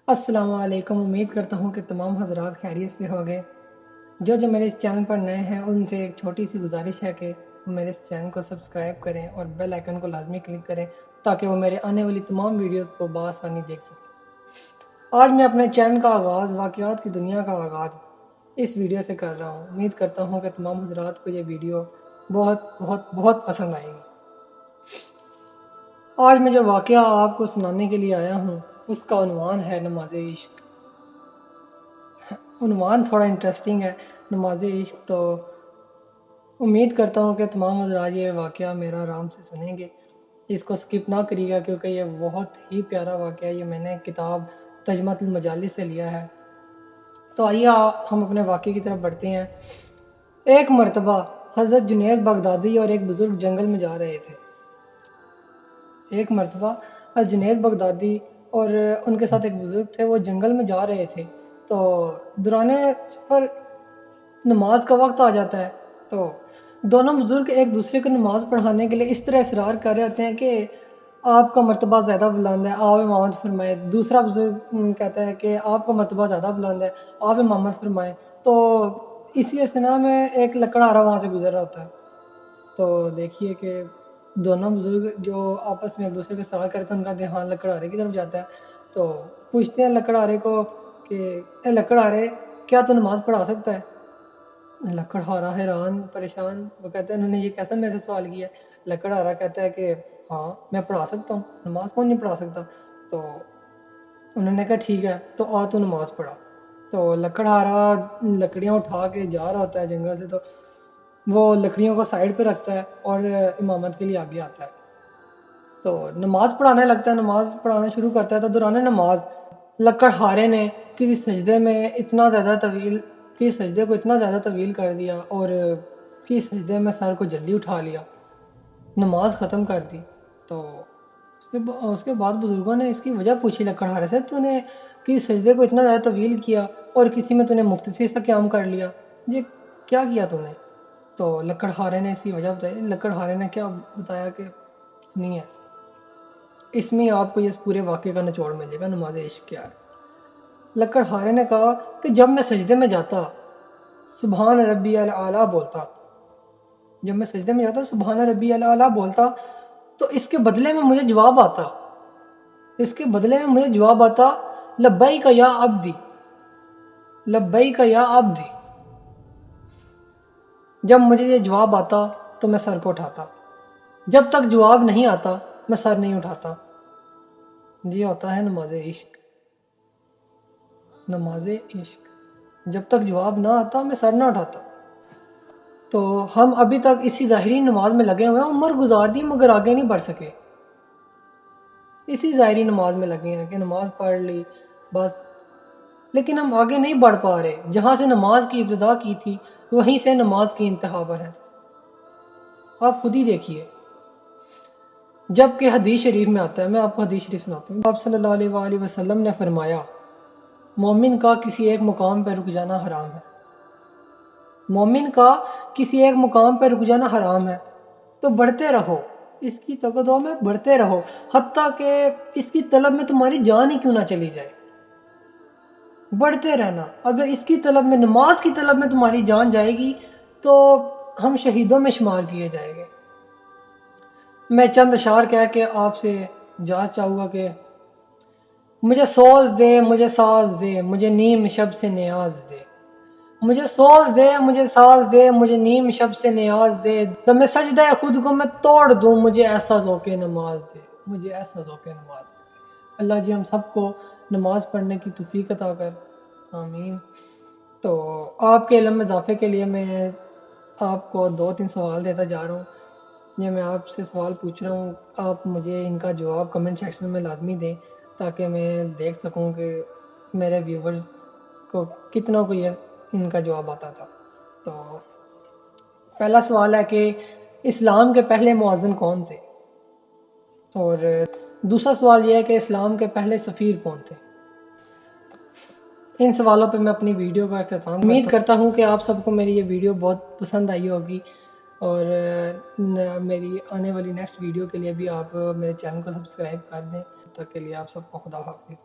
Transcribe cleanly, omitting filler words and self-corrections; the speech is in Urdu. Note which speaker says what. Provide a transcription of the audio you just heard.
Speaker 1: السلام علیکم، امید کرتا ہوں کہ تمام حضرات خیریت سے ہوگے۔ جو میرے اس چینل پر نئے ہیں ان سے ایک چھوٹی سی گزارش ہے کہ وہ میرے اس چینل کو سبسکرائب کریں اور بیل آئیکن کو لازمی کلک کریں تاکہ وہ میرے آنے والی تمام ویڈیوز کو بآسانی دیکھ سکیں۔ آج میں اپنے چینل کا آغاز واقعات کی دنیا کا آغاز اس ویڈیو سے کر رہا ہوں۔ امید کرتا ہوں کہ تمام حضرات کو یہ ویڈیو بہت بہت بہت پسند آئے گی۔ آج میں جو واقعہ آپ کو سنانے کے لیے آیا ہوں اس کا عنوان ہے نماز عشق۔ عنوان تھوڑا انٹرسٹنگ ہے، نماز عشق، تو امید کرتا ہوں کہ تمام حضرات یہ واقعہ میرا آرام سے سنیں گے، اس کو سکپ نہ کریے گا کیونکہ یہ بہت ہی پیارا واقعہ ہے۔ یہ میں نے کتاب ترجمۃ المجالس سے لیا ہے۔ تو آئیے ہم اپنے واقعے کی طرف بڑھتے ہیں۔ ایک مرتبہ حضرت جنید بغدادی اور ایک بزرگ جنگل میں جا رہے تھے۔ ایک مرتبہ حضرت جنید بغدادی اور ان کے ساتھ ایک بزرگ تھے، وہ جنگل میں جا رہے تھے، تو دوران سفر نماز کا وقت آ جاتا ہے، تو دونوں بزرگ ایک دوسرے کو نماز پڑھانے کے لیے اس طرح اصرار کر رہے ہوتے ہیں کہ آپ کا مرتبہ زیادہ بلند ہے، آپ امامت فرمائیں۔ دوسرا بزرگ کہتا ہے کہ آپ کا مرتبہ زیادہ بلند ہے، آپ امامت فرمائیں۔ تو اسی اسنا میں ایک لکڑہارا وہاں سے گزر رہا ہوتا ہے، تو دیکھیے کہ دونوں بزرگ جو آپس میں ایک دوسرے کے ساتھ کرتے ہیں ان کا دھیان لکڑہارے کی طرف جاتا ہے، تو پوچھتے ہیں لکڑہارے کو کہ اے لکڑہارے، کیا تو نماز پڑھا سکتا ہے؟ لکڑہارا حیران پریشان، وہ کہتے ہیں انہوں نے یہ کیسا میرے سے سوال کیا ہے؟ لکڑہارا کہتا ہے کہ ہاں میں پڑھا سکتا ہوں، نماز کون نہیں پڑھا سکتا؟ تو انہوں نے کہا ٹھیک ہے تو آ تو نماز پڑھا۔ تو لکڑہارا لکڑیاں اٹھا کے جا رہا ہوتا ہے جنگل سے، تو وہ لکڑیوں کو سائڈ پہ رکھتا ہے اور امامت کے لیے آگے آتا ہے، تو نماز پڑھانے لگتا ہے، نماز پڑھانا شروع کرتا ہے۔ تو دوران نماز لکڑہارے نے کسی سجدے کو اتنا زیادہ طویل کر دیا اور کسی سجدے میں سر کو جلدی اٹھا لیا، نماز ختم کر دی۔ تو اس کے بعد بزرگوں نے اس کی وجہ پوچھی لکڑہارے سے، تو نے کسی سجدے کو اتنا زیادہ طویل کیا اور کسی میں تو نے مختصر سا قیام کر لیا، یہ کیا کیا تو نے؟ تو لکڑہارے نے اس کی وجہ بتائی۔ لکڑہارے نے کیا بتایا کہ سنیے، اس میں آپ کو اس پورے واقعے کا نچوڑ ملے گا نماز عشق کیا ہے۔ لکڑہارے نے کہا کہ جب میں سجدے میں جاتا سبحان ربی الاعلیٰ بولتا، جب میں سجدے میں جاتا سبحان ربی الاعلیٰ بولتا، تو اس کے بدلے میں مجھے جواب آتا لبیک یا عبدی، لبیک یا عبدی۔ جب مجھے یہ جواب آتا تو میں سر کو اٹھاتا، جب تک جواب نہیں آتا میں سر نہیں اٹھاتا۔ یہ ہوتا ہے نماز عشق۔ نماز عشق، جب تک جواب نہ آتا میں سر نہ اٹھاتا۔ تو ہم ابھی تک اسی ظاہری نماز میں لگے ہوئے ہیں، عمر گزار دی مگر آگے نہیں بڑھ سکے، اسی ظاہری نماز میں لگے ہیں کہ نماز پڑھ لی بس، لیکن ہم آگے نہیں بڑھ پا رہے۔ جہاں سے نماز کی ابتدا کی تھی وہیں سے نماز کی انتہا پر ہے، آپ خود ہی دیکھیے۔ جب کہ حدیث شریف میں آتا ہے، میں آپ کو حدیث شریف سناتا ہوں۔ آپ صلی اللہ علیہ وآلہ وسلم نے فرمایا مومن کا کسی ایک مقام پر رک جانا حرام ہے، مومن کا کسی ایک مقام پر رک جانا حرام ہے، تو بڑھتے رہو، اس کی تقدوں میں بڑھتے رہو، حتیٰ کہ اس کی طلب میں تمہاری جان ہی کیوں نہ چلی جائے، بڑھتے رہنا۔ اگر اس کی طلب میں، نماز کی طلب میں تمہاری جان جائے گی تو ہم شہیدوں میں شمار کیے جائیں گے۔ میں چند اشعار کہہ کے آپ سے اجازت چاہوں گا کہ مجھے سوز دے، مجھے ساز دے، مجھے نیم شب سے نیاز دے، مجھے سوز دے، مجھے ساز دے، مجھے نیم شب سے نیاز دے، دم سجدہ خود کو میں توڑ دوں، مجھے ایسا ذوق نماز دے، مجھے ایسا ذوق نماز دے۔ اللہ جی ہم سب کو نماز پڑھنے کی توفیق عطا کر، آمین۔ تو آپ کے علم میں اضافے کے لیے میں آپ کو 2-3 سوال دیتا جا رہا ہوں۔ یہ میں آپ سے سوال پوچھ رہا ہوں، آپ مجھے ان کا جواب کمنٹ سیکشن میں لازمی دیں تاکہ میں دیکھ سکوں کہ میرے ویورز کو کتنا کو یہ ان کا جواب آتا تھا۔ تو پہلا سوال ہے کہ اسلام کے پہلے مؤذن کون تھے؟ اور دوسرا سوال یہ ہے کہ اسلام کے پہلے سفیر کون تھے؟ ان سوالوں پہ میں اپنی ویڈیو کا اختتام امید کرتا ہوں کہ آپ سب کو میری یہ ویڈیو بہت پسند آئی ہوگی، اور میری آنے والی نیکسٹ ویڈیو کے لیے بھی آپ میرے چینل کو سبسکرائب کر دیں۔ تب تک کے لیے آپ سب کو خدا حافظ۔